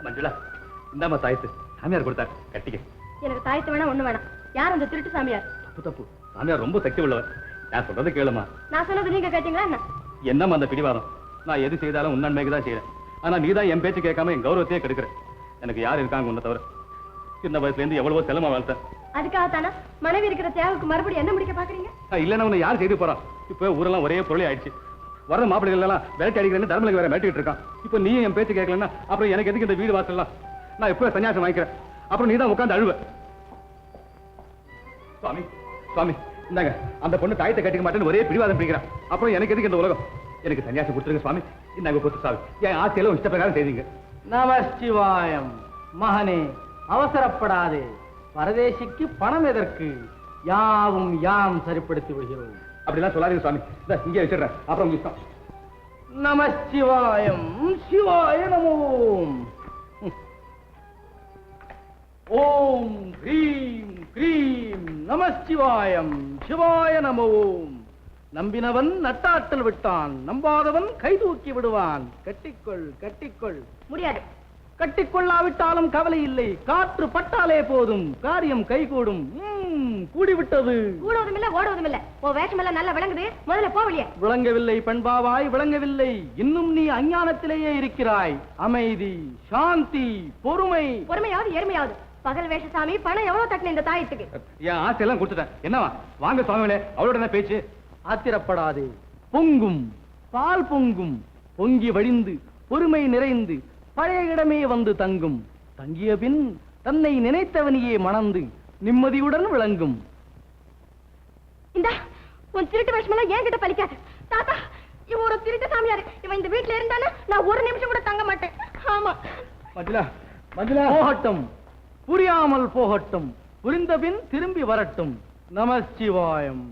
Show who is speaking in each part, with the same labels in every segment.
Speaker 1: மஞ்சுளா, இந்தாம தாயத்து. சாமியார் கொடுத்தார், கட்டிக்க.
Speaker 2: எனக்கு தாயத்து வேணா ஒண்ணு வேணாம். யார் அந்த திருட்டு சாமியார்?
Speaker 1: தப்பு. சாமியார் ரொம்ப சக்தி உள்ளவர். நான் சொல்றது கேளுமா.
Speaker 2: நான் சொன்னது நீங்க கேட்டீங்களா என்ன?
Speaker 1: என்னம்மா அந்த பிடிவாதம்? நான் எது செய்தாலும் உன்னன்மைக்கு தான் செய்யறேன். ஆனா நீ தான் என் பேச்சு கேட்காம என் கௌரவத்தையே கெடுக்கிற. எனக்கு யார் இருக்காங்க உன்னை தவிர? சின்ன வயசுல இருந்து எவ்வளவோ செலமா வளர்த்தேன்.
Speaker 2: அதுக்காகத்தானா மனைவி இருக்கிற தியாகுக்கு மறுபடியும் என்ன முடிக்க பாக்குறீங்க?
Speaker 1: இல்லன்னா உன்னை யார் செய்து போறான்? இப்ப ஊரெல்லாம் ஒரே பொருளே ஆயிடுச்சு. வர மாப்பிள்ளைகள் எல்லாம் வேட்டை அடிக்கிறேன்னு தர்மலுக்கு வேற மிரட்டிட்டு இருக்கான். இப்ப நீ என் பேச்சு கேட்கலன்னா அப்புறம் எனக்கு எதுக்கு இந்த வீடு வாசல்லாம்? நான் இப்ப சன்னியாசம் வாங்கிக்கிறேன். அப்புறம் நீ தான் உட்காந்து அழுவ. சுவாமி சுவாமி, இந்தாங்க, அந்த பொண்ணு தாயத்தை கட்டிக்க மாட்டேன்னு ஒரே பிடிவாதம் பிடிக்கிறான். அப்புறம் எனக்கு எதுக்கு இந்த உலகம்? எனக்கு சன்னியாசம் கொடுத்துருங்க சுவாமி. இந்தாங்க கொத்து சாமி, என் ஆசையில இஷ்ட பிரகாரம் செய்தீங்க.
Speaker 3: நமச்சிவாயம். மகனே, அவசரப்படாதே. பரதேசிக்கு பணம் எதற்கு? யாவும் யாம் சரிப்படுத்தி விடுகிறோம்.
Speaker 1: அப்படிலாம் சொல்லாதீங்க சுவாமி. இங்கே வச்சிடுறேன், அப்புறம் உங்க இஷ்டம்.
Speaker 3: நமச்சிவாயம். சிவாய நமோம். ஓம் ஹ்ரீம் க்ரீம் நமச்சிவாயம். சிவாய நமோம். நம்பினவன் நட்டாற்றல் விட்டான், நம்பாதவன் கை தூக்கி விடுவான். கட்டிக்கொள் கட்டிக்கொள்.
Speaker 2: முடியாது.
Speaker 3: கட்டிக்கொள்ளாவிட்டாலும் கவலை இல்லை. காற்று பட்டாலே போதும், காரியம் கைகூடும். கூடிவிட்டது.
Speaker 2: கூடுவதும் இல்ல, ஓடுவதும் இல்ல. ஓ வேஷம் எல்லாம் நல்லா விளங்குது. முதல்ல போவலியே.
Speaker 3: விளங்கவில்லை பண்பாவாய், விளங்கவில்லை. இன்னும் நீ அஞ்ஞானத்திலேயே இருக்கிறாய். அமைதி, சாந்தி, பொறுமை.
Speaker 2: பொறுமையாவது எருமையாவது. பகல் வேஷசாமி பணம் எவ்வளவு தட்டின இந்த தாயத்துக்கு?
Speaker 1: என் ஆசையெல்லாம் கொடுத்துட்டேன். என்னவா வாங்க சுவாமிகளே, அவளோட என்ன பேச்சு?
Speaker 3: ஆத்திரப்படாதே. பொங்கும், பால் பொங்கும். பொங்கி வழிந்து பொறுமை நிறைந்து பழைய இடமே வந்து தங்கும். தங்கிய பின் தன்னை நினைத்தவனையே மணந்து நிம்மதியுடன் விளங்கும்.
Speaker 2: இந்த உன் திருட்டு வேஷமெல்லாம் ஏன் கிட்ட பலிக்காது. தாத்தா, இவன் ஒரு திருட்டு சாமியார். இவன் இந்த வீட்டுல இருந்தானே நான் ஒரு நிமிஷம் கூட தங்க மாட்டேன். ஆமா.
Speaker 1: மஞ்சுளா, மஞ்சுளா.
Speaker 3: போகட்டும், புரியாமல் போகட்டும். புரிந்த பின் திரும்பி வரட்டும். நமச்சிவாயம்.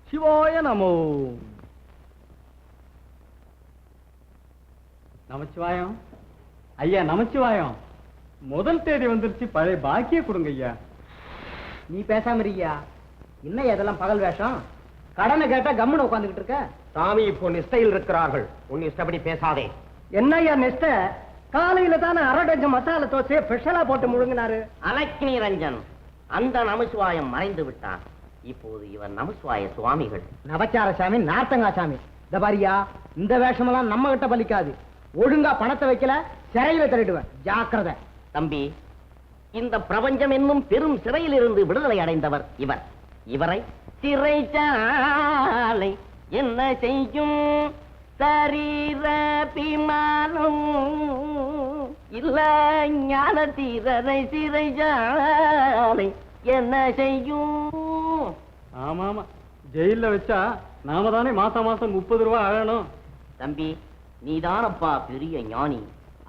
Speaker 3: சிவாய நமோ.
Speaker 1: நமச்சிவாயம். ஐயா நமச்சிவாயம். முதல் தேதி வந்துருச்சு, பழைய பாக்கிய கொடுங்க ஐயா.
Speaker 4: நீ பேசாம இருக்கியா? என்ன இதெல்லாம் பகல் வேஷம்? கடனை கேட்டா கம்முன்னு உட்காந்துக்கிட்டு இருக்க.
Speaker 5: சாமி இப்போ நிஷ்டையில் இருக்கிறார்கள். உன் இஷ்டப்படி பேசாதே.
Speaker 4: என்னய்யா நிஷ்ட? காலையில தானே அரை டஜன் மசாலா தோசையை ஸ்பெஷலா போட்டு முழுங்கினாரு.
Speaker 5: அலக்கினி ரஞ்சன், அந்த நமசிவாயம் மறைந்து விட்டான். இப்போது இவன் நமசிவாய சுவாமிகள்.
Speaker 4: நவச்சார சாமி, நார்த்தங்கா சாமி. இந்த பாரியா, இந்த வேஷமெல்லாம் நம்ம கிட்ட பலிக்காது. ஒழுங்கா பணத்தை வைக்கல, சிறையில தள்ளிடுவேன். ஜாக்கிரதை.
Speaker 5: தம்பி, இந்த பிரபஞ்சம் என்னும் பெரும் சிறையில் இருந்து விடுதலை அடைந்தவர் இவர். இவரை சிறைச்சாலை என்ன செய்யும்? சரீர பிமானம் இல்ல ஞான தீரரை சிறைச்சாலை என்ன செய்யும்?
Speaker 1: ஆமா ஆமா, ஜெயில வச்சா நாம தானே மாசம் மாசம் 30 ரூபாய் ஆகணும்.
Speaker 5: தம்பி, நீதானப்பா பெரிய ஞானி.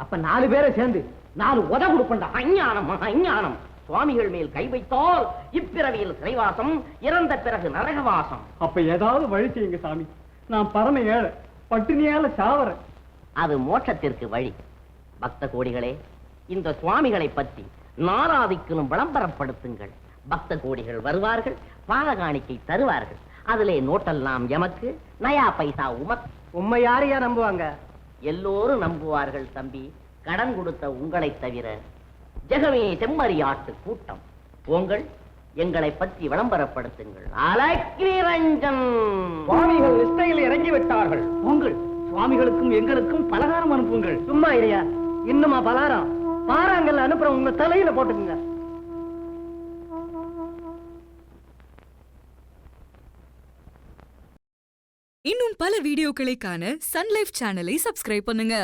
Speaker 4: அப்ப 4 பேரை சேர்ந்து 4 உத கொடுப்பண்டா.
Speaker 5: அஞ்ஞானம் அஞ்ஞானம். சுவாமிகள் மேல் கை வைத்தால் இப்பிறவியில் சிறைவாசம், இறந்த பிறகு நரகவாசம்.
Speaker 1: அப்ப ஏதாவது வழி செய்யுங்க சாமி. நான் பரம ஏழை, பட்டினியால சாவறேன்.
Speaker 5: அது மோட்சத்திற்கு வழி. பக்த கோடிகளே, இந்த சுவாமிகளை பற்றி நாராதிக்கும் விளம்பரப்படுத்துங்கள். பக்த கோடிகள் வருவார்கள், பாலகாணிக்கை தருவார்கள். அதிலே நோட்டெல்லாம் எமக்கு, நயா பைசா உமக்கு.
Speaker 4: உண்மை யாரையா நம்புவாங்க?
Speaker 5: எல்லோரும் நம்புவார்கள் தம்பி, கடன் கொடுத்த உங்களை தவிர. ஜெகமே செம்மறியாட்டு கூட்டம். உங்கள் எங்களை பற்றி விளம்பரப்படுத்துங்கள். அலக்கினி ரஞ்சன்.
Speaker 4: சுவாமிகள் நிஷ்டையில் இறங்கி விட்டார்கள்.
Speaker 1: உங்கள் சுவாமிகளுக்கும் எங்களுக்கும் பலகாரம் அனுப்புங்கள்.
Speaker 4: சும்மா இல்லையா? இன்னுமா பலாரம்? பாறாங்கல்ல அனுப்புற உங்க தலையில போட்டுக்குங்க.
Speaker 6: இன்னும் பல வீடியோக்களை காண சன் லைஃப் சேனலை சப்ஸ்கிரைப் பண்ணுங்க.